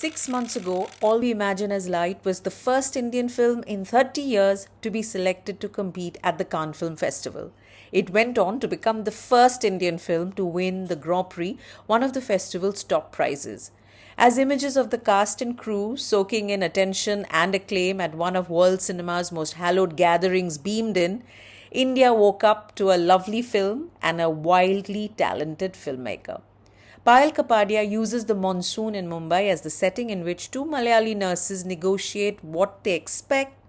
6 months ago, All We Imagine as Light was the first Indian film in 30 years to be selected to compete at the Cannes Film Festival. It went on to become the first Indian film to win the Grand Prix, one of the festival's top prizes. As images of the cast and crew soaking in attention and acclaim at one of world cinema's most hallowed gatherings beamed in, India woke up to a lovely film and a wildly talented filmmaker. Payal Kapadia uses the monsoon in Mumbai as the setting in which two Malayali nurses negotiate what they expect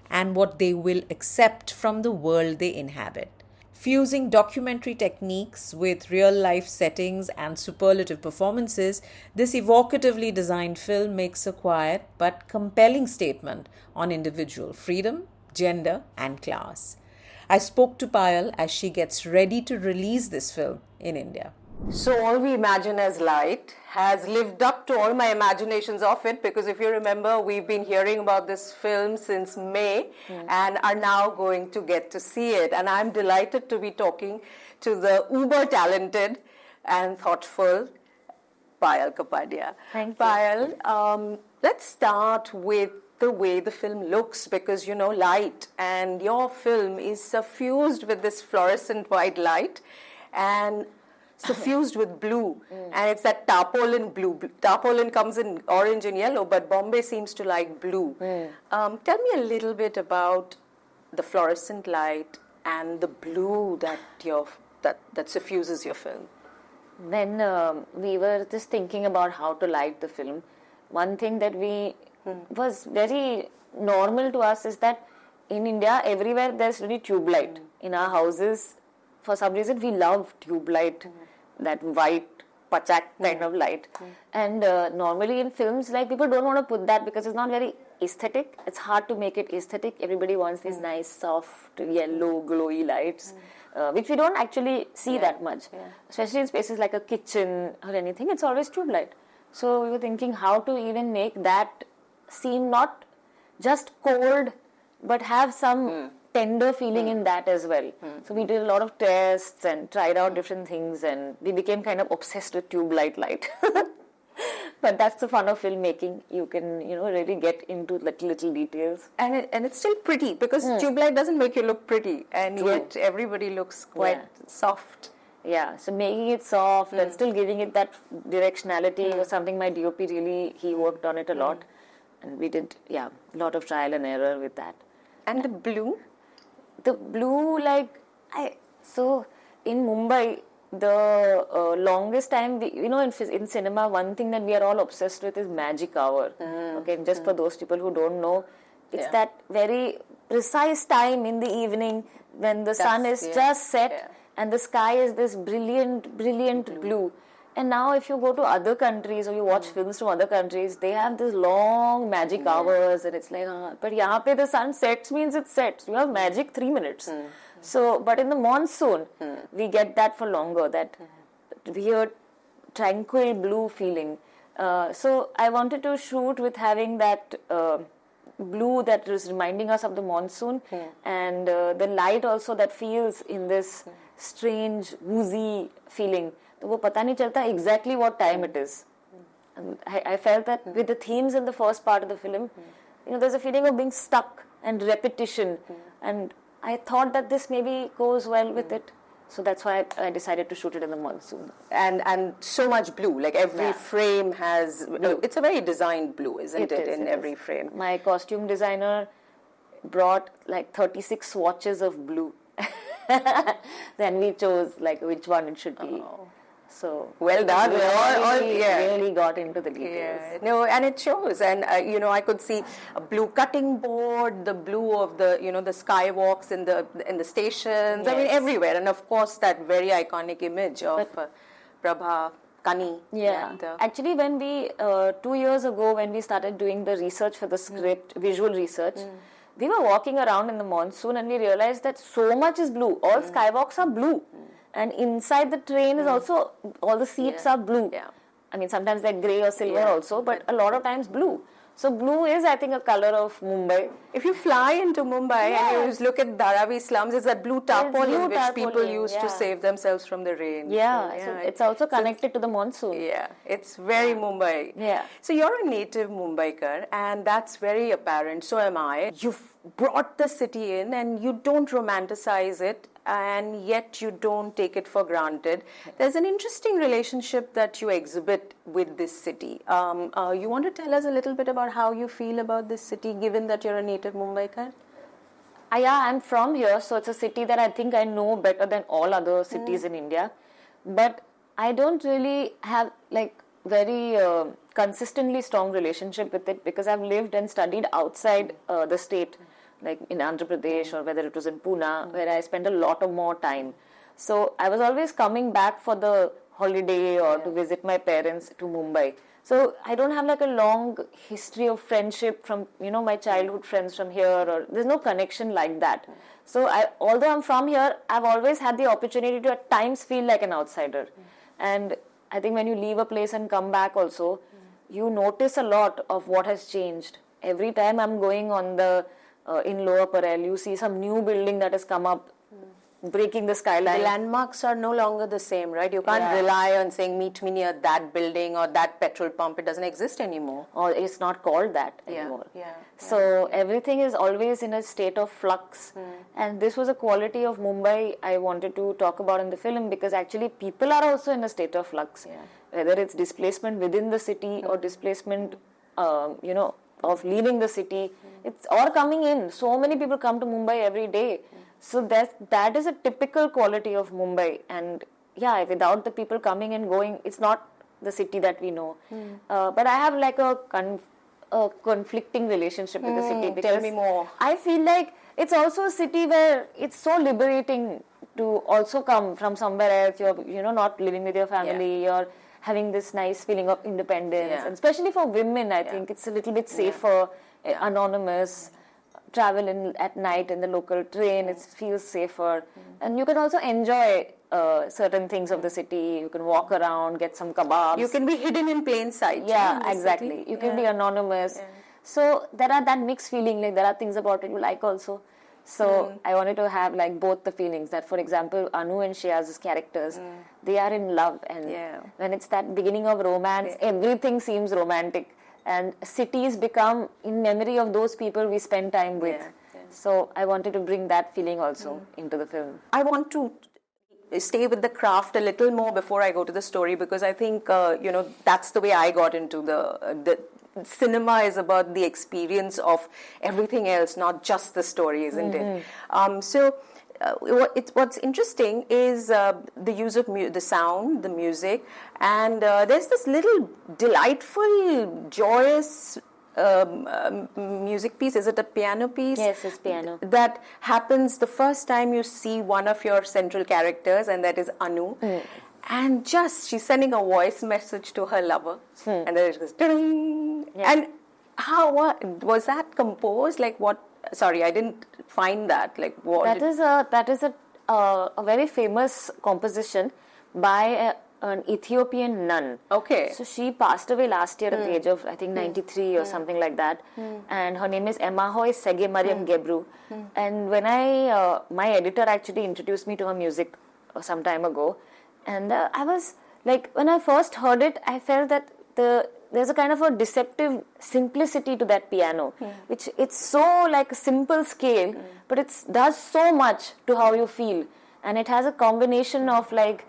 and what they will accept from the world they inhabit. Fusing documentary techniques with real-life settings and superlative performances, this evocatively designed film makes a quiet but compelling statement on individual freedom, gender and class. I spoke to Payal as she gets ready to release this film in India. So All We Imagine as Light has lived up to all my imaginations of it, because if you remember, we've been hearing about this film since May and are now going to get to see it. And I'm delighted to be talking to the uber talented and thoughtful Payal Kapadia. Thank you. Payal, let's start with the way the film looks, because light, and your film is suffused with this fluorescent white light and suffused with blue, and it's that tarpaulin blue. Tarpaulin comes in orange and yellow, but Bombay seems to like blue. Tell me a little bit about the fluorescent light and the blue that suffuses your film. When we were just thinking about how to light the film, one thing that was very normal to us is that in India, everywhere there's really tube light. In our houses, for some reason, we love tube light, that white, pachak kind of light. And normally in films, people don't want to put that because it's not very aesthetic. It's hard to make it aesthetic. Everybody wants these nice, soft, yellow, glowy lights, which we don't actually see that much. Especially in spaces like a kitchen or anything, it's always tube light. So we were thinking how to even make that seem not just cold, but have some tender feeling in that as well. So we did a lot of tests and tried out different things, and we became kind of obsessed with tube light. But that's the fun of filmmaking. You can, really get into little details. And it's still pretty, because tube light doesn't make you look pretty, and yet everybody looks quite soft. Yeah, so making it soft and still giving it that directionality was something my DOP he worked on it a lot. And we did, a lot of trial and error with that. And the blue? The blue, so in Mumbai, the longest time, in cinema, one thing that we are all obsessed with is magic hour. Okay, just for those people who don't know, it's that very precise time in the evening when the sun is just set and the sky is this brilliant blue. And now if you go to other countries or you watch films from other countries, they have this long magic hours, and it's like, but yahan pe the sun sets means it sets. You have magic 3 minutes. So, but in the monsoon, we get that for longer, that weird, tranquil blue feeling. So I wanted to shoot with having that blue that is reminding us of the monsoon, and the light also that feels in this strange, woozy feeling. तो वो पता नहीं चलता exactly what time it is. And I felt that with the themes in the first part of the film, there's a feeling of being stuck and repetition, and I thought that this maybe goes well with it. So that's why I decided to shoot it in the monsoon. And so much blue, every frame has blue. It's a very designed blue, isn't it in every frame? My costume designer brought 36 swatches of blue. Then we chose which one it should be. So well done. We really got into the details. Yeah. No, and it shows. And I could see a blue cutting board, the blue of the the skywalks in the stations. Yes. I mean everywhere, and of course that very iconic image of Prabha Kani. Yeah. Actually, when we 2 years ago, when we started doing the research for the script, visual research. We were walking around in the monsoon and we realized that so much is blue. All skywalks are blue. And inside the train is also, all the seats are blue. Yeah. I mean, sometimes they're grey or silver also, but a lot of times blue. So blue is, I think, a color of Mumbai. If you fly into Mumbai and you look at Dharavi slums, it's that blue tarpaulin which people used to save themselves from the rain. Yeah, so it's also connected to the monsoon. Yeah, it's very Mumbai. Yeah. So you're a native Mumbaikar, and that's very apparent. So am I. You've brought the city in, and you don't romanticize it, and yet you don't take it for granted. There's an interesting relationship that you exhibit with this city. You want to tell us a little bit about how you feel about this city, given that you're a native Mumbaikar? Yeah, I'm from here, so it's a city that I think I know better than all other cities in India. But I don't really have like very consistently strong relationship with it because I've lived and studied outside the state, like in Andhra Pradesh or whether it was in Pune, where I spent a lot of more time. So I was always coming back for the holiday or to visit my parents to Mumbai. So I don't have like a long history of friendship from, my childhood friends from here, or there's no connection like that. So although I'm from here, I've always had the opportunity to at times feel like an outsider. And I think when you leave a place and come back also, you notice a lot of what has changed. Every time I'm going on in Lower Parel, you see some new building that has come up, breaking the skyline. The landmarks are no longer the same, right? You can't rely on saying, meet me near that building or that petrol pump. It doesn't exist anymore. Or it's not called that anymore. So everything is always in a state of flux. And this was a quality of Mumbai I wanted to talk about in the film, because actually people are also in a state of flux. Whether it's displacement within the city or displacement, of leaving the city, it's all coming in. So many people come to Mumbai every day. So that is a typical quality of Mumbai. And without the people coming and going, it's not the city that we know. But I have like a conflicting relationship with the city. Because Tell me more. I feel like it's also a city where it's so liberating to also come from somewhere else. You're not living with your family. You're having this nice feeling of independence. And especially for women, I think it's a little bit safer, anonymous. Travel at night in the local train, it feels safer. And you can also enjoy certain things of the city. You can walk around, get some kebabs. You can be hidden in plain sight. Yeah, exactly. You can be anonymous. So there are that mixed feeling, like there are things about it you like also. So I wanted to have like both the feelings that, for example, Anu and Shreya's characters, they are in love. And when it's that beginning of romance, everything seems romantic. And cities become in memory of those people we spend time with. So I wanted to bring that feeling also into the film. I want to stay with the craft a little more before I go to the story, because I think, that's the way I got into the cinema is about the experience of everything else, not just the story, isn't it? What's interesting is the use of the sound, the music, and there's this little delightful, joyous music piece. Is it a piano piece? Yes, it's piano. That happens the first time you see one of your central characters, and that is Anu. And she's sending a voice message to her lover, and then it goes, ding. And how was that composed? Like what? Sorry, I didn't find that. Like what? That is a very famous composition by an Ethiopian nun. Okay. So she passed away last year at the age of, I think, 93 or something like that. And her name is Emahoy Sege Mariam Gebru. And when my editor actually introduced me to her music some time ago, and I was like, when I first heard it, I felt that there's a kind of a deceptive simplicity to that piano, which it's so like a simple scale, but it does so much to how you feel. And it has a combination of like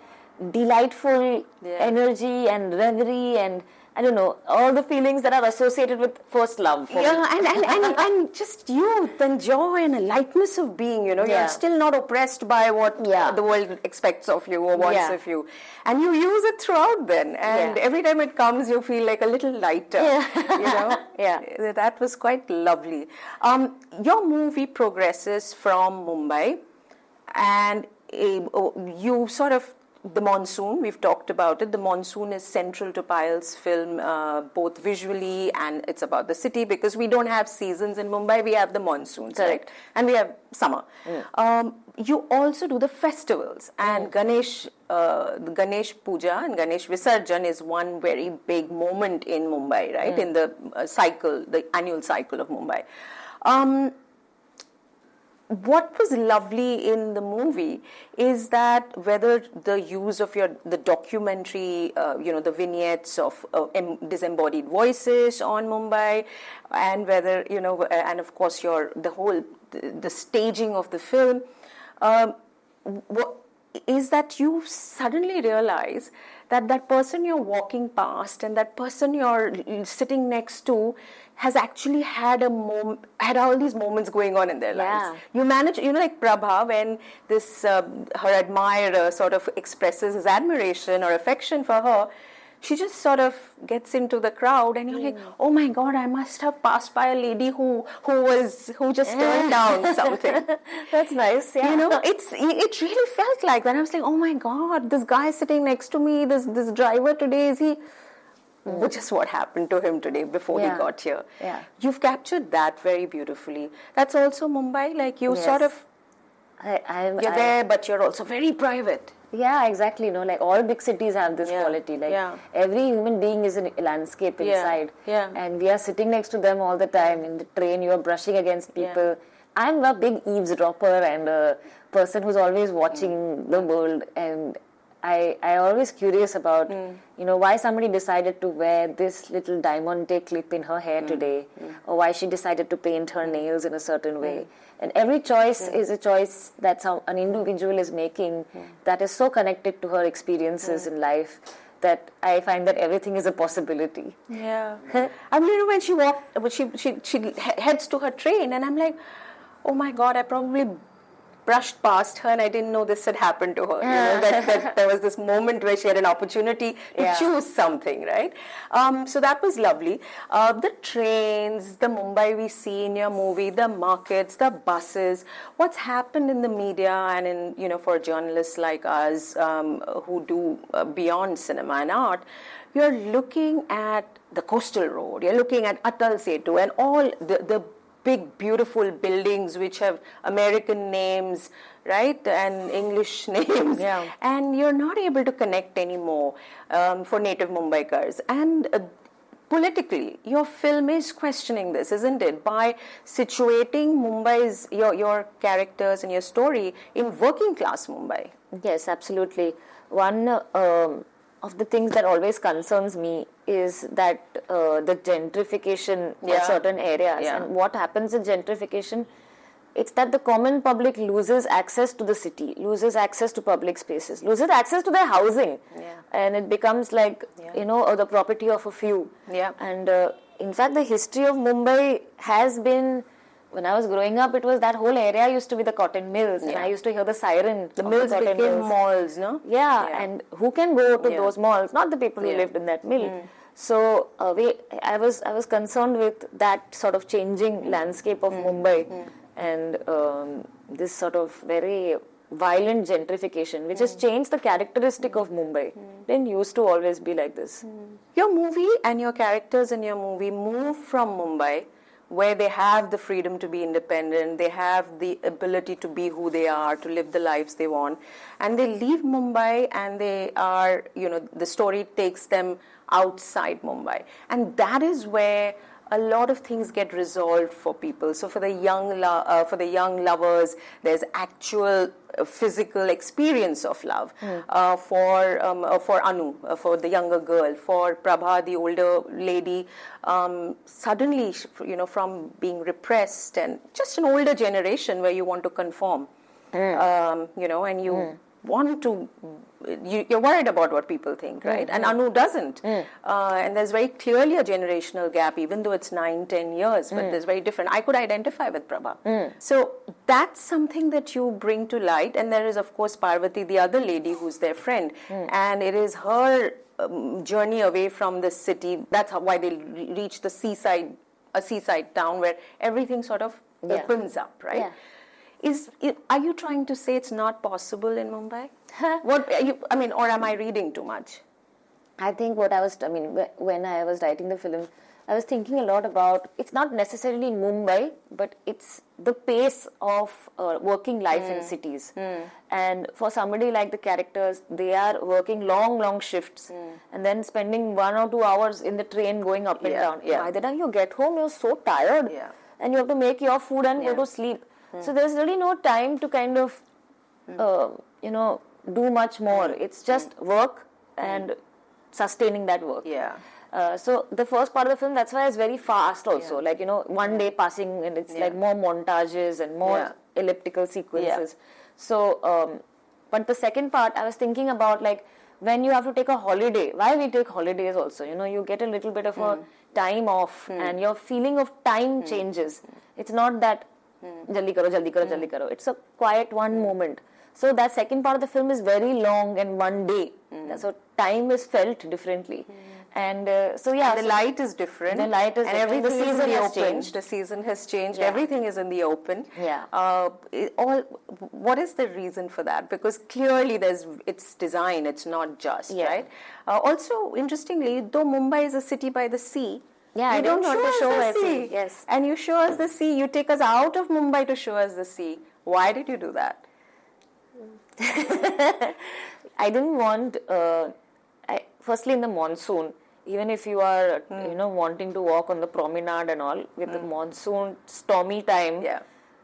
delightful energy and reverie and I don't know, all the feelings that are associated with first love. And just youth and joy and a lightness of being, you're still not oppressed by what the world expects of you or wants of you. And you use it throughout then. And every time it comes, you feel like a little lighter, That was quite lovely. Your movie progresses from Mumbai and you sort of The monsoon, we've talked about it. The monsoon is central to Payal's film, both visually and it's about the city, because we don't have seasons in Mumbai, we have the monsoons, right? And we have summer. You also do the festivals, and the Ganesh Puja and Ganesh Visarjan is one very big moment in Mumbai, right? In the cycle, the annual cycle of Mumbai. What was lovely in the movie is that whether the use of the documentary, the vignettes of disembodied voices on Mumbai, and whether, and of course the staging of the film, is that you suddenly realize that that person you're walking past and that person you're sitting next to has actually had all these moments going on in their lives. You manage, like Prabha, when this her admirer sort of expresses his admiration or affection for her, she just sort of gets into the crowd, and you're like, oh my God, I must have passed by a lady who just turned down something. That's nice. Yeah. It really felt like that. I was like, oh my God, this guy sitting next to me, this driver today, is he? Which is what happened to him today before he got here. Yeah. You've captured that very beautifully. That's also Mumbai. Like you sort of, you're there, but you're also very private. Yeah, exactly. Like all big cities have this quality. Like every human being is a landscape inside. Yeah. And we are sitting next to them all the time. In the train, you are brushing against people. I'm a big eavesdropper and a person who's always watching the world, and I always curious about, why somebody decided to wear this little diamante clip in her hair today, or why she decided to paint her nails in a certain way. And every choice is a choice that an individual is making that is so connected to her experiences in life that I find that everything is a possibility. Yeah. I mean, when she heads to her train, and I'm like, oh my God, I probably brushed past her and I didn't know this had happened to her. That there was this moment where she had an opportunity to choose something, right? So that was lovely. The trains, the Mumbai we see in your movie, the markets, the buses, what's happened in the media and in, for journalists like us who do beyond cinema and art, you're looking at the coastal road, you're looking at Atal Setu and all the big, beautiful buildings which have American names, right, and English names. Yeah. And you're not able to connect anymore for native Mumbaikars. And politically, your film is questioning this, isn't it? By situating Mumbai's, your characters and your story in working class Mumbai. Yes, absolutely. One of the things that always concerns me is that the gentrification of certain areas. And what happens in gentrification, it's that the common public loses access to the city, loses access to public spaces, loses access to their housing. And it becomes like, the property of a few. And in fact, the history of Mumbai has been, when I was growing up, it was that whole area used to be the cotton mills, and I used to hear the siren. The mills became malls, no? Yeah, and who can go to those malls? Not the people who lived in that mill. So I was concerned with that sort of changing landscape of Mumbai and this sort of very violent gentrification, which has changed the characteristic of Mumbai. Didn't used to always be like this. Your movie and your characters in your movie move from Mumbai, where they have the freedom to be independent, they have the ability to be who they are, to live the lives they want, and they leave Mumbai and they are, the story takes them outside Mumbai. And that is where a lot of things get resolved for people. So for the young lovers, there's actual physical experience of love. For Anu, for the younger girl, for Prabha, the older lady, suddenly, from being repressed and just an older generation where you want to conform, and you want to, you're worried about what people think, right? And Anu doesn't. And there's very clearly a generational gap, even though it's 9-10 years, but there's very different. I could identify with Prabha. So that's something that you bring to light. And there is, of course, Parvati, the other lady who's their friend. And it is her journey away from the city. That's why they reach the a seaside town where everything sort of opens up, right? Are you trying to say it's not possible in Mumbai? Or am I reading too much? I think when I was writing the film, I was thinking a lot about, it's not necessarily in Mumbai, but it's the pace of working life in cities. And for somebody like the characters, they are working long shifts and then spending 1 or 2 hours in the train going up and down. Yeah. By the time you get home, you're so tired and you have to make your food and go to sleep. So there's really no time to kind of, do much more. It's just work and sustaining that work. So the first part of the film, that's why it's very fast also. Like, one day passing and it's like more montages and more elliptical sequences. So, but the second part, I was thinking about, like, when you have to take a holiday, why we take holidays also, you get a little bit of a time off and your feeling of time changes. It's not that jaldi karo, jaldi karo, jaldi karo. It's a quiet one moment. So that second part of the film is very long and one day. So time is felt differently. And And the light is different. The light is and different. everything The is in season the has open. changed. The season has changed. Everything is in the open. What is the reason for that? Because clearly it's design. It's not just right. Also, interestingly, though Mumbai is a city by the sea. I don't want to show us the sea. Yes. And you show us the sea. You take us out of Mumbai to show us the sea. Why did you do that? I didn't want, firstly in the monsoon, even if you are, wanting to walk on the promenade and all, with the monsoon stormy time,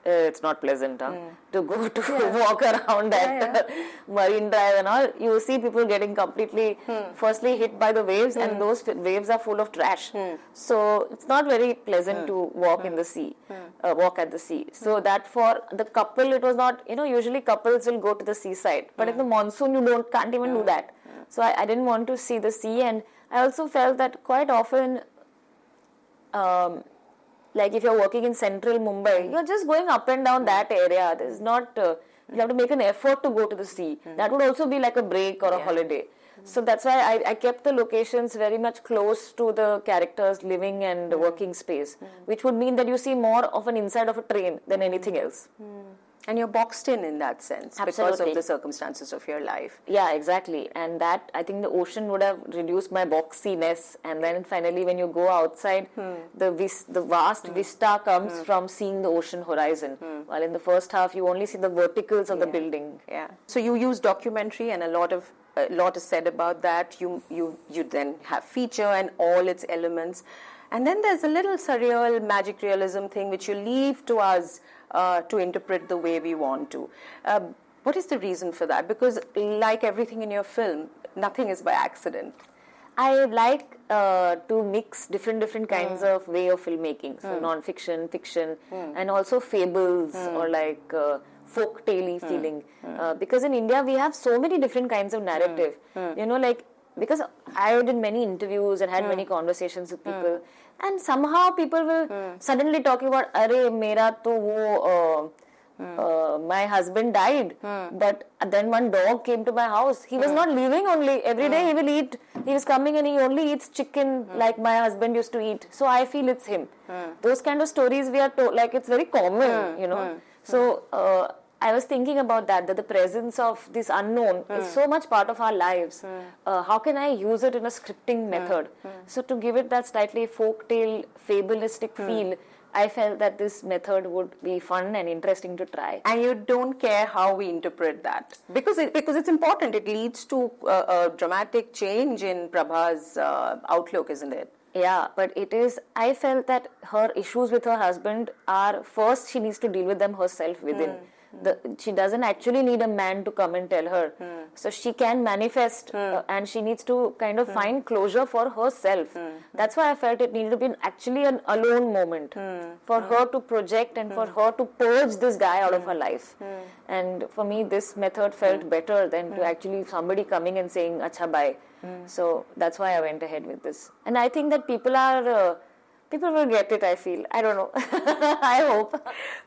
it's not pleasant to go to walk around that Marine Drive and all. You see people getting completely, firstly hit by the waves, and those waves are full of trash. So it's not very pleasant to walk in the sea, walk at the sea. So that for the couple, it was not, usually couples will go to the seaside, but in the monsoon you can't even do that. So I didn't want to see the sea, and I also felt that quite often, like if you're working in central Mumbai, you're just going up and down that area. There's not, you have to make an effort to go to the sea. That would also be like a break or a holiday. So that's why I kept the locations very much close to the characters' living and working space, which would mean that you see more of an inside of a train than anything else. And you're boxed in that sense because of the circumstances of your life. Yeah, exactly. And that, I think the ocean would have reduced my boxiness. And then finally, when you go outside, the vast vista comes from seeing the ocean horizon. While in the first half, you only see the verticals of the building. So you use documentary, and a lot is said about that. You then have feature and all its elements. And then there's a little surreal magic realism thing which you leave to us to interpret the way we want to. What is the reason for that? Because like everything in your film, nothing is by accident. I like to mix different kinds of way of filmmaking. So non-fiction, fiction, and also fables or like folk-tale-y feeling. Because in India, we have so many different kinds of narrative. Because I did many interviews and had many conversations with people, and somehow people will suddenly talk about, "Arey, mera to wo, my husband died, but then one dog came to my house. He was not leaving only. Every day he will eat. He was coming and he only eats chicken like my husband used to eat. So I feel it's him." Those kind of stories we are told, like it's very common, So I was thinking about that the presence of this unknown is so much part of our lives. How can I use it in a scripting method? So to give it that slightly folktale, fabulistic feel, I felt that this method would be fun and interesting to try. And you don't care how we interpret that because it's important. It leads to a dramatic change in Prabha's outlook, isn't it? Yeah, but it is. I felt that her issues with her husband are, first she needs to deal with them herself within. She doesn't actually need a man to come and tell her. So she can manifest and she needs to kind of find closure for herself. That's why I felt it needed to be actually an alone moment for her to project and for her to purge this guy out of her life. And for me, this method felt better than to actually somebody coming and saying, "Acha, bye." So that's why I went ahead with this. And I think that people People will get it, I feel. I don't know. I hope.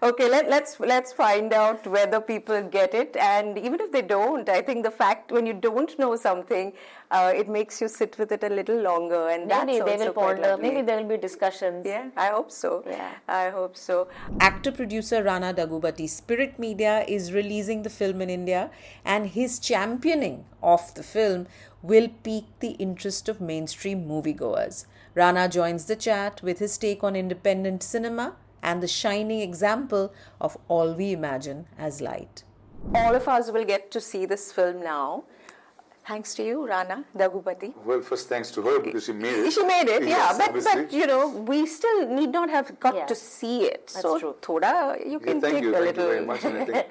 Okay, let's find out whether people get it, and even if they don't, I think the fact when you don't know something, it makes you sit with it a little longer, and Maybe that's they also will quite ponder. lovely. Maybe there will be discussions. Yeah, I hope so. Yeah. I hope so. Actor-producer Rana Daggubati Spirit Media is releasing the film in India, and his championing of the film will pique the interest of mainstream moviegoers. Rana joins the chat with his take on independent cinema and the shining example of all we imagine as light. All of us will get to see this film now. Thanks to you, Rana Daggubati. Well, first thanks to her because she made it. She made it, Yes, but obviously. you know, we still need not have got Yeah. to see it. That's so true. thoda you can Thank take you, a thank you little. very much. And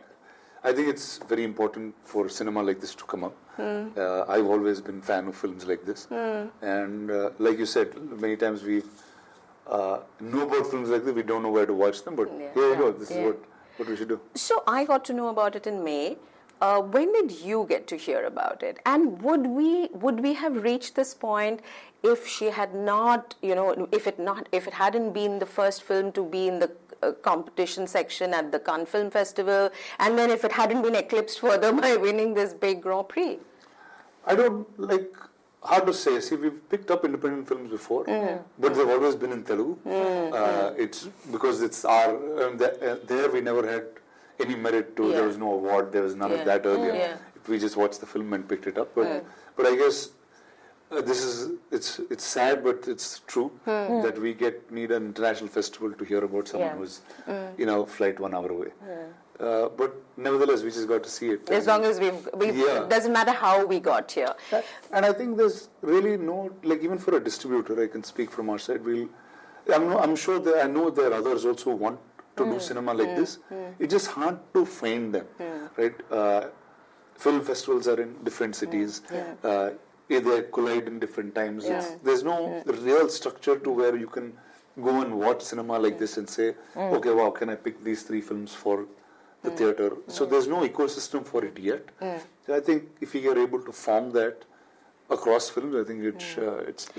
I think it's very important for cinema like this to come up. I've always been fan of films like this, and like you said, many times we know about films like this. We don't know where to watch them, but here we go. This is what we should do. So I got to know about it in May. When did you get to hear about it? And would we have reached this point if she had not, you know, if it hadn't been the first film to be in the competition section at the Cannes Film Festival, and then if it hadn't been eclipsed further by winning this big Grand Prix? I don't like. Hard to say. See, we've picked up independent films before, but they've always been in Telugu. It's because it's our. There we never had any merit to. There was no award. There was none of that earlier. We just watched the film and picked it up. But I guess it's sad, but it's true that we need an international festival to hear about someone who's flight 1 hour away. But nevertheless, we just got to see it. As long as it doesn't matter how we got here. And I think there's really no, like even for a distributor, I can speak from our side. I'm sure that I know there are others also who want to do cinema like this. It's just hard to find them, right? Film festivals are in different cities. They collide in different times. There's no real structure to where you can go and watch cinema like this and say, okay, wow, can I pick these 3 films for the theatre? So there's no ecosystem for it yet. So I think if we are able to form that across films, I think it's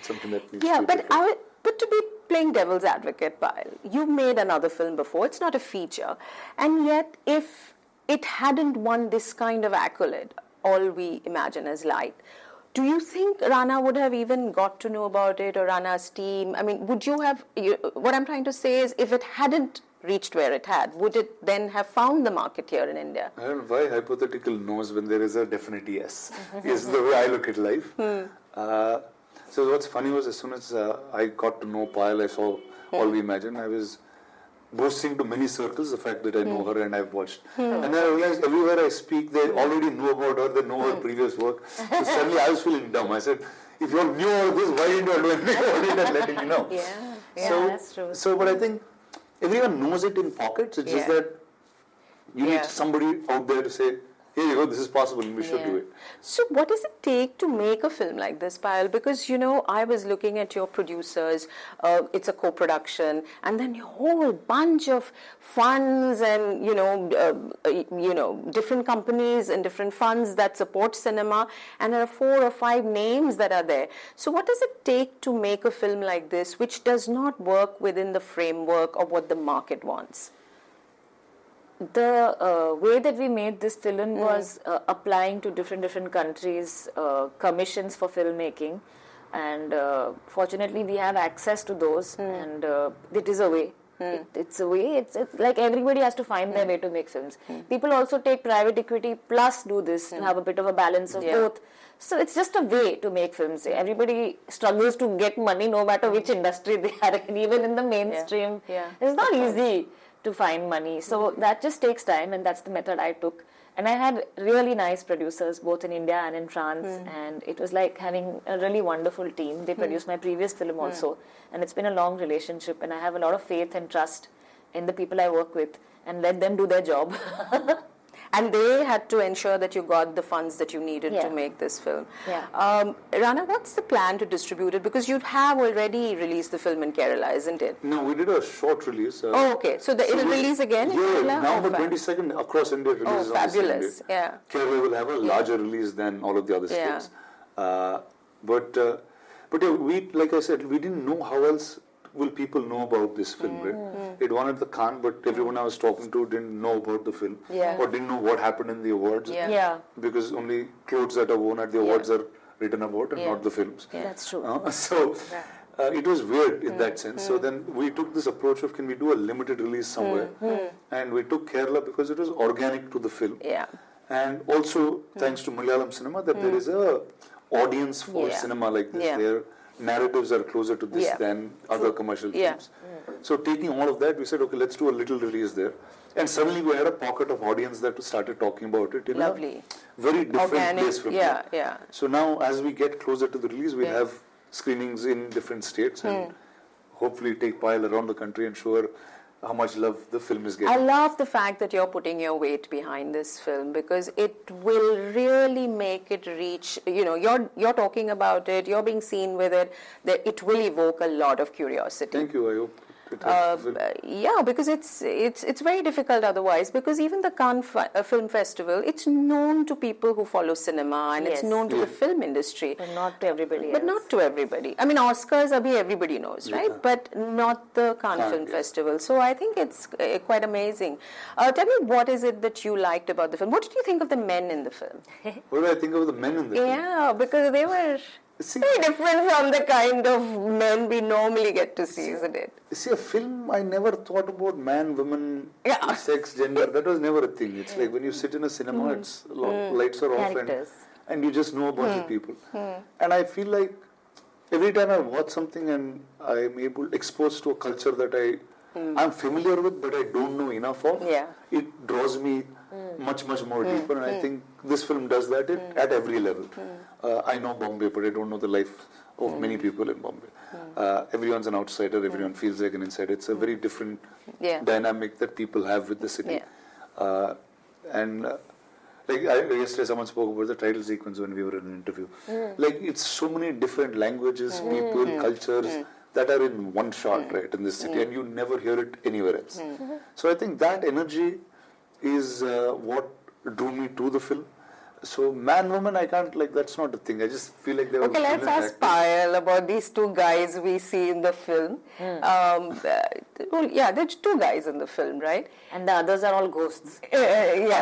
something that needs to be picked up. But to be playing devil's advocate, Payal, you've made another film before. It's not a feature, and yet if it hadn't won this kind of accolade, All We Imagine as Light, do you think Rana would have even got to know about it, or Rana's team? I mean, would you have? What I'm trying to say is, if it hadn't reached where it had, would it then have found the market here in India? I don't know why hypothetical no's when there is a definite yes. Is the way I look at life. So what's funny was as soon as I got to know Payal, I saw All We Imagine, I was boasting to many circles the fact that I know her and I've watched. And then I realized everywhere I speak, they already know about her, they know her previous work. So suddenly I was feeling dumb. I said, if you all knew all this, why didn't you do anything about it and letting me know? That's true. So, but I think everyone knows it in pockets. It's just that you need somebody out there to say, here you go, this is possible and we should do it. So what does it take to make a film like this, Payal? Because, you know, I was looking at your producers, it's a co-production, and then a whole bunch of funds and, different companies and different funds that support cinema, and there are 4 or 5 names that are there. So what does it take to make a film like this, which does not work within the framework of what the market wants? The way that we made this film was applying to different countries, commissions for filmmaking, and fortunately we have access to those, and it is a way. It's a way. It's like everybody has to find their way to make films. People also take private equity plus do this to have a bit of a balance of both. So it's just a way to make films. Everybody struggles to get money no matter which industry they are in, even in the mainstream. It's not easy to find money. So that just takes time, and that's the method I took. And I had really nice producers both in India and in France, and it was like having a really wonderful team. They produced my previous film also, and it's been a long relationship, and I have a lot of faith and trust in the people I work with and let them do their job. And they had to ensure that you got the funds that you needed to make this film. Rana, what's the plan to distribute it? Because you have already released the film in Kerala, isn't it? No, we did a short release. Okay. So it will release again in Kerala? November 22nd across India releases. Fabulous. Kerala will have a larger release than all of the other states. But we, like I said, we didn't know how else will people know about this film, right? It won at the Cannes, but everyone I was talking to didn't know about the film or didn't know what happened in the awards. Yeah. Because only clothes that are worn at the awards are written about and not the films. That's true. It was weird in that sense. So then we took this approach of, can we do a limited release somewhere? And we took Kerala because it was organic to the film. Yeah. And also, thanks to Malayalam cinema, that there is a audience for cinema like this. Their narratives are closer to this than other commercial films. So taking all of that, we said, okay, let's do a little release there. And suddenly we had a pocket of audience that started talking about it in Lovely. a very different place from Yeah, there. yeah. So now, as we get closer to the release, we'll have screenings in different states and hopefully take Payal around the country and show her how much love the film is getting. I love the fact that you're putting your weight behind this film because it will really make it reach, you're talking about it, you're being seen with it, that it will evoke a lot of curiosity. Thank you, I hope. Because it's very difficult otherwise, because even the Cannes Film Festival, it's known to people who follow cinema and it's known to the film industry. But not to everybody But not to everybody. I mean, Oscars, everybody knows, right? But not the Cannes Film Festival. So I think it's quite amazing. Tell me, what is it that you liked about the film? What did you think of the men in the film? What do I think of the men in the film? Yeah, because they were very different from the kind of men we normally get to see, isn't it? See, a film, I never thought about man, women, sex, gender. That was never a thing. It's like when you sit in a cinema, it's lights are off and you just know about the people. And I feel like every time I watch something and I'm exposed to a culture that I'm familiar with, but I don't know enough of, it draws me much more deeper. And I think this film does that at every level. I know Bombay, but I don't know the life of many people in Bombay. Everyone's an outsider, everyone feels like an insider. It's a very different dynamic that people have with the city. Yesterday someone spoke about the title sequence when we were in an interview. Like, it's so many different languages, people, cultures that are in one shot, right, in this city, and you never hear it anywhere else. So I think that energy is what drew me to the film. So man, woman, I can't, that's not a thing. I just feel like they were... Okay, let's ask Payal about these two guys we see in the film. There's two guys in the film, right? And the others are all ghosts. The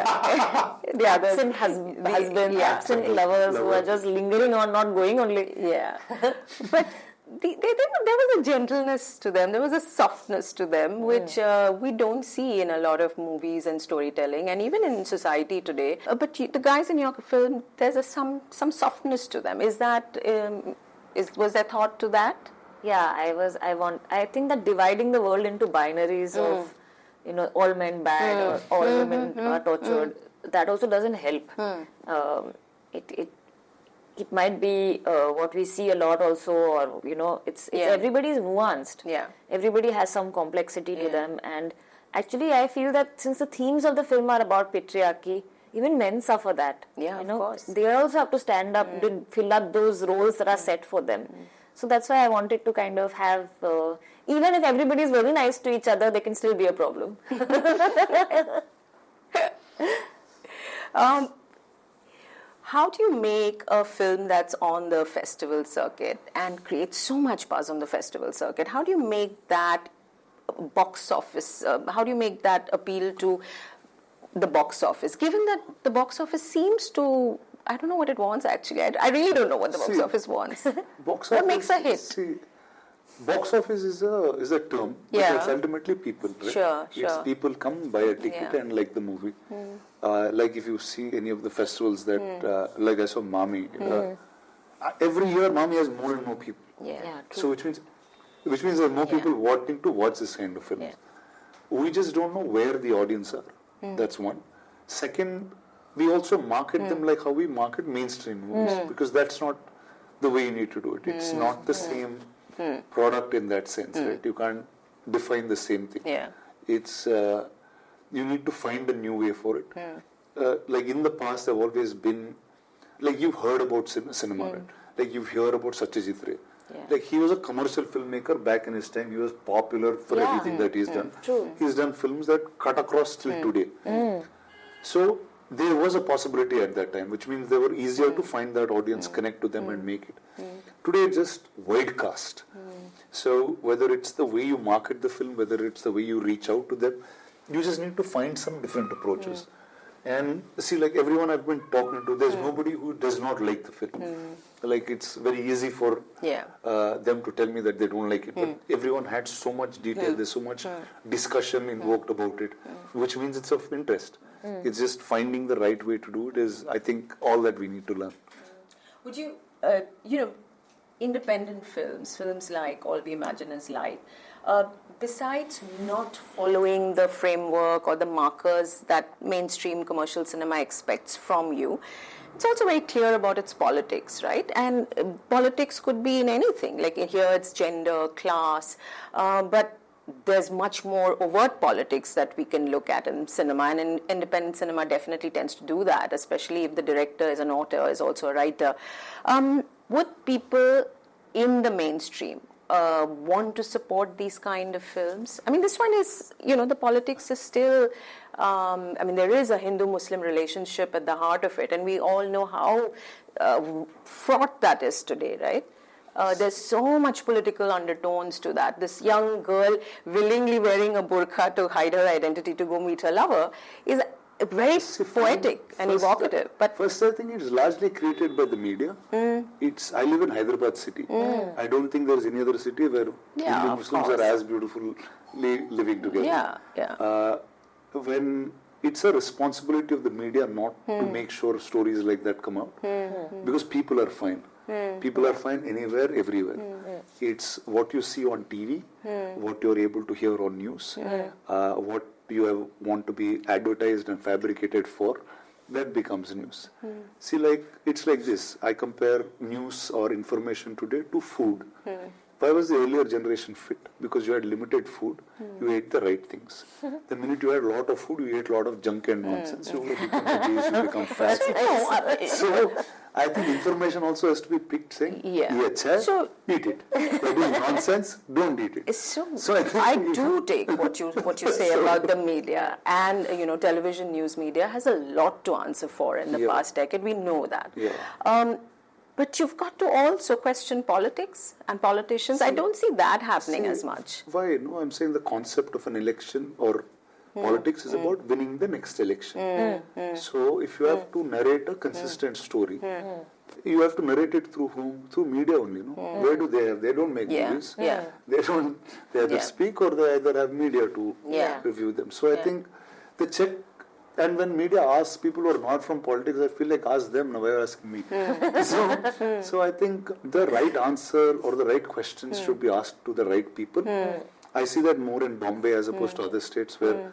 others, absent husbands, absent lovers who are just lingering on, not going only. Yeah. But there was a gentleness to them, there was a softness to them, which we don't see in a lot of movies and storytelling, and even in society today. But the guys in your film, there's some softness to them. Was there thought to that? Yeah, I think that dividing the world into binaries of, all men bad or all women are tortured, that also doesn't help. It might be what we see a lot also, or it's everybody's nuanced. Yeah, everybody has some complexity to them, and actually I feel that since the themes of the film are about patriarchy, even men suffer that. Yeah, of course. They also have to stand up to fill up those roles that are set for them. So that's why I wanted to kind of have, even if everybody is very nice to each other, they can still be a problem. How do you make a film that's on the festival circuit and create so much buzz on the festival circuit? How do you make that box office, how do you make that appeal to the box office? Given that the box office seems to, I don't know what it wants actually. I really don't know what the box office wants. What makes a hit? See, box office is a term, but it's ultimately people, right? Sure. It's people come, buy a ticket and like the movie. Like if you see any of the festivals that, like I saw Mami, every year Mami has more and more people. Yeah, true. So which means there are more people wanting to watch this kind of films. Yeah. We just don't know where the audience are. That's one. Second, we also market them like how we market mainstream movies, because that's not the way you need to do it. It's not the same product in that sense, right? You can't define the same thing. Yeah. It's you need to find a new way for it. Like in the past, there have always been, like you've heard about cinema, right? Like you've heard about Satyajit Ray. Like he was a commercial filmmaker back in his time. He was popular for everything that he's done. True. He's done films that cut across till today. So there was a possibility at that time, which means they were easier to find that audience, connect to them and make it. Today it's just wide cast. So whether it's the way you market the film, whether it's the way you reach out to them, you just need to find some different approaches. And see, like everyone I've been talking to, there's nobody who does not like the film. Like it's very easy for them to tell me that they don't like it. But everyone had so much detail, there's so much discussion invoked about it, which means it's of interest. It's just finding the right way to do it is, I think, all that we need to learn. Would you, independent films like All We Imagine Is Light, besides not following the framework or the markers that mainstream commercial cinema expects from you, it's also very clear about its politics, right? And politics could be in anything. Like here it's gender, class, but there's much more overt politics that we can look at in cinema, and independent cinema definitely tends to do that, especially if the director is an author, is also a writer. Would people in the mainstream want to support these kind of films? I mean, this one is, the politics is still, there is a Hindu-Muslim relationship at the heart of it, and we all know how fraught that is today, right? There's so much political undertones to that. This young girl willingly wearing a burqa to hide her identity to go meet her lover is very poetic and evocative. But first, I think it's largely created by the media. I live in Hyderabad city. I don't think there's any other city where Hindu Muslims are as beautifully living together. When it's a responsibility of the media not to make sure stories like that come out, because people are fine. People are fine anywhere, everywhere. It's what you see on TV, what you're able to hear on news, what you want to be advertised and fabricated for, that becomes news. See, it's like this. I compare news or information today to food. Why was the earlier generation fit? Because you had limited food, you ate the right things. The minute you had a lot of food, you ate a lot of junk and nonsense. You become obese, you become fat. So I think information also has to be picked, saying, so, eat it. That is nonsense, don't eat it. So I do take what you say about the media, and television news media has a lot to answer for in the past decade. We know that. But you've got to also question politics and politicians. I don't see that happening as much. Why? No, I'm saying the concept of an election or politics is about winning the next election. So if you have to narrate a consistent story, you have to narrate it through whom? Through media only. No? Where do they have? They don't make movies. They don't. They either speak or they either have media to review them. So I think the check. And when media asks people who are not from politics, I feel like ask them, now why are you asking me? So I think the right answer or the right questions should be asked to the right people. I see that more in Bombay as opposed to other states where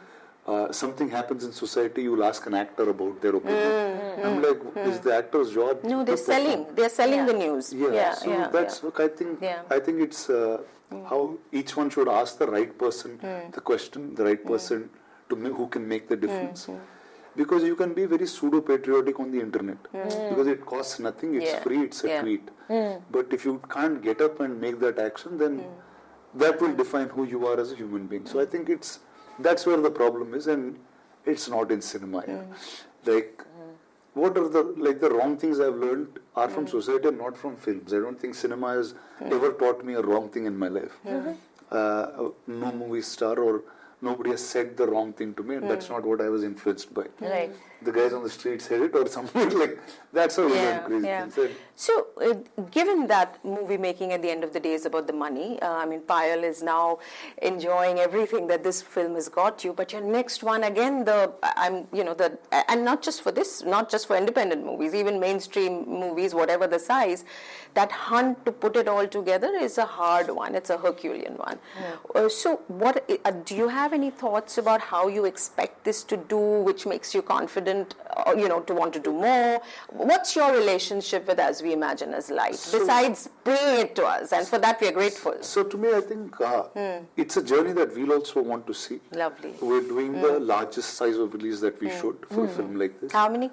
something happens in society, you'll ask an actor about their opinion. I'm like, is the actor's job? No, they're selling the news. So that's look. I think it's how each one should ask the right person the question, the right person who can make the difference. Because you can be very pseudo-patriotic on the internet. Because it costs nothing, it's free, it's a tweet. But if you can't get up and make that action, then that will define who you are as a human being. So I think that's where the problem is, and it's not in cinema. What are the wrong things I've learned are from society and not from films. I don't think cinema has ever taught me a wrong thing in my life. No movie star or nobody has said the wrong thing to me, and that's not what I was influenced by. Right. The guys on the street said it, or something like that's how we learn crazy things. So, given that movie making at the end of the day is about the money, Payal is now enjoying everything that this film has got you. But your next one, again, and not just for this, not just for independent movies, even mainstream movies, whatever the size, that hunt to put it all together is a hard one. It's a Herculean one. So, what do you have any thoughts about how you expect this to do, which makes you confident? To want to do more? What's your relationship with As We Imagine As Light, besides bringing it to us? And for that we are grateful. So to me, I think it's a journey that we'll also want to see. Lovely. We're doing the largest size of release that we should for a film like this. How many?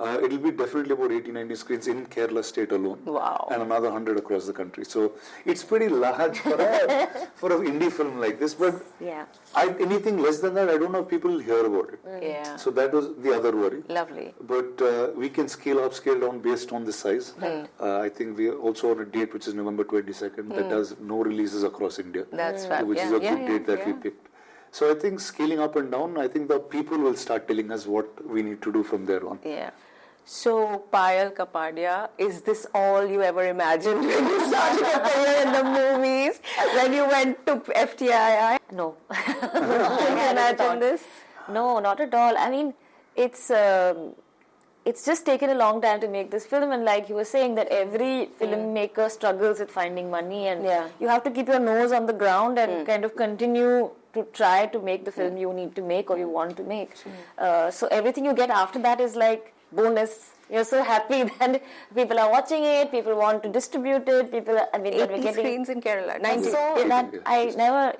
It'll be definitely about 80-90 screens in Kerala state alone. Wow. And another 100 across the country. So it's pretty large for an indie film like this. But Yeah. anything less than that, I don't know if people will hear about it. Yeah. So that was the other worry. Lovely. But we can scale up, scale down based on the size. I think we are also on a date which is November 22nd that has no releases across India. That's fab. Which is a good date that we picked. So I think scaling up and down, I think the people will start telling us what we need to do from there on. Yeah. So, Payal Kapadia, is this all you ever imagined when you started your career in the movies? When you went to FTII? No. Can you imagine this? No, not at all. I mean, it's just taken a long time to make this film, and like you were saying, that every filmmaker struggles with finding money, and you have to keep your nose on the ground and kind of continue to try to make the film you need to make or you want to make. So everything you get after that is like bonus. You're so happy that people are watching it, people want to distribute it, 80 screens in Kerala, 90. So that I never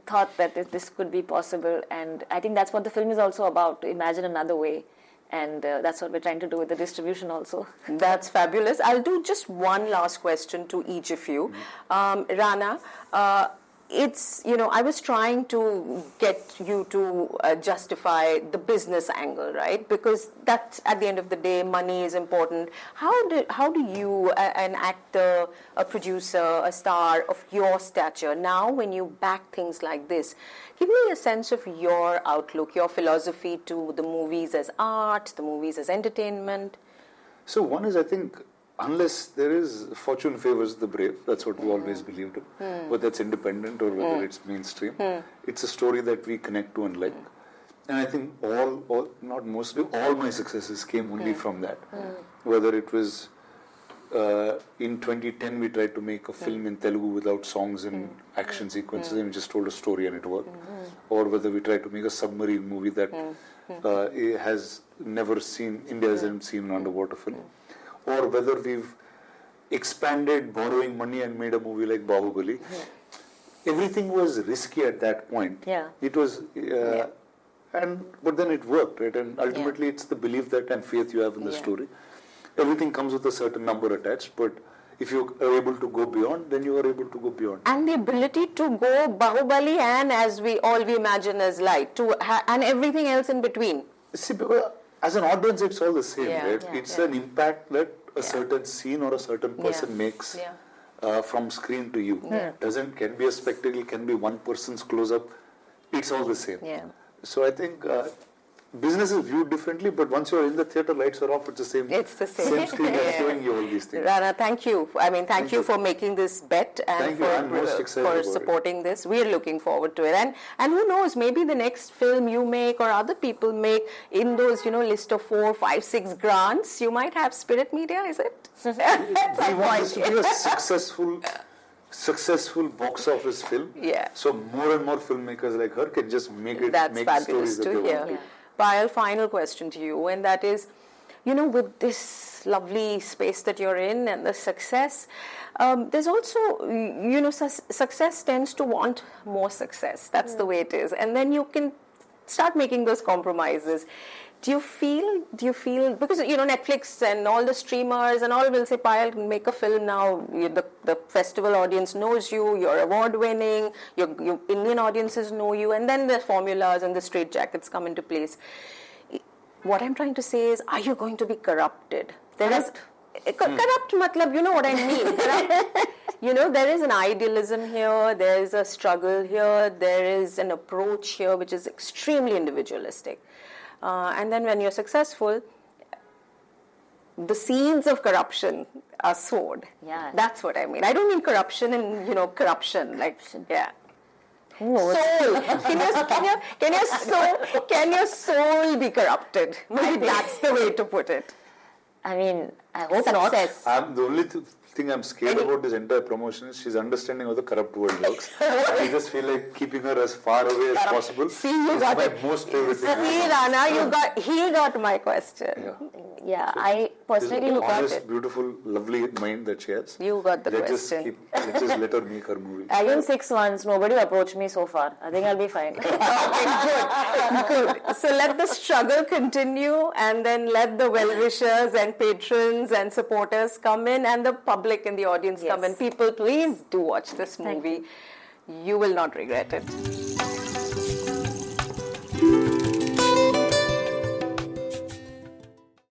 thought that this could be possible, and I think that's what the film is also about, to imagine another way, and that's what we're trying to do with the distribution also. That's fabulous. I'll do just one last question to each of you. Rana, it's, I was trying to get you to justify the business angle, right? Because that's, at the end of the day, money is important. How do you, an actor, a producer, a star of your stature, now when you back things like this, give me a sense of your outlook, your philosophy to the movies as art, the movies as entertainment? So one is, I think, unless there is fortune favors the brave, that's what we always believed in, whether it's independent or whether it's mainstream. It's a story that we connect to and like. And I think not mostly, all my successes came only from that. Whether it was in 2010 we tried to make a film in Telugu without songs and action sequences and we just told a story and it worked. Or whether we tried to make a submarine movie that has never seen, India hasn't seen an underwater film. Or whether we've expanded borrowing money and made a movie like Bahubali. Everything was risky at that point. Yeah. It was, but then it worked, right? And ultimately it's the belief that and faith you have in the story. Everything comes with a certain number attached, but if you are able to go beyond, then you are able to go beyond. And the ability to go Bahubali and as we imagine as light, and everything else in between. See, as an audience, it's all the same, right? Yeah, it's an impact that a certain scene or a certain person makes from screen to you. Can be a spectacle, can be one person's close-up. It's all the same. Yeah. So I think business is viewed differently, but once you're in the theatre, lights are off, it's the same. It's the same. Same screen that's showing you all these things. Rana, thank you. Thank you for making this bet and for supporting this. We're looking forward to it. And who knows, maybe the next film you make or other people make in those, list of 4, 5, 6 grants, you might have Spirit Media, is it? We want this to be a successful box office film. Yeah. So more and more filmmakers like her can just make That's stories that they to hear. want to. Payal, final question to you, and that is, with this lovely space that you're in and the success, there's also, success tends to want more success. That's the way it is. And then you can start making those compromises. Do you feel, because, Netflix and all the streamers and all will say, Payal, make a film now, the festival audience knows you, you're award winning, your Indian audiences know you, and then the formulas and the straitjackets come into place. What I'm trying to say is, are you going to be corrupted? Corrupt matlab, you know what I mean. There is an idealism here, there is a struggle here, there is an approach here which is extremely individualistic. And then when you're successful, the seeds of corruption are sowed. Yeah. That's what I mean. I don't mean corruption and, corruption. Soul. Can your soul be corrupted? Maybe that's the way to put it. I mean, I hope not. The only thing thing I'm scared about this entire promotion is she's understanding how the corrupt world works. I just feel like keeping her as far away as possible. See, you is got my it. most favorite thing. See, Rana, he got my question. Yeah, I personally This look at honest, it. beautiful, lovely mind that she has. You got the Let's question. let's just let her make her movie. I've been 6 months. Nobody approached me so far. I think I'll be fine. Okay, good. So let the struggle continue, and then let the well-wishers and patrons and supporters come in, and the public and the audience come in. People, please do watch this movie. You will not regret it.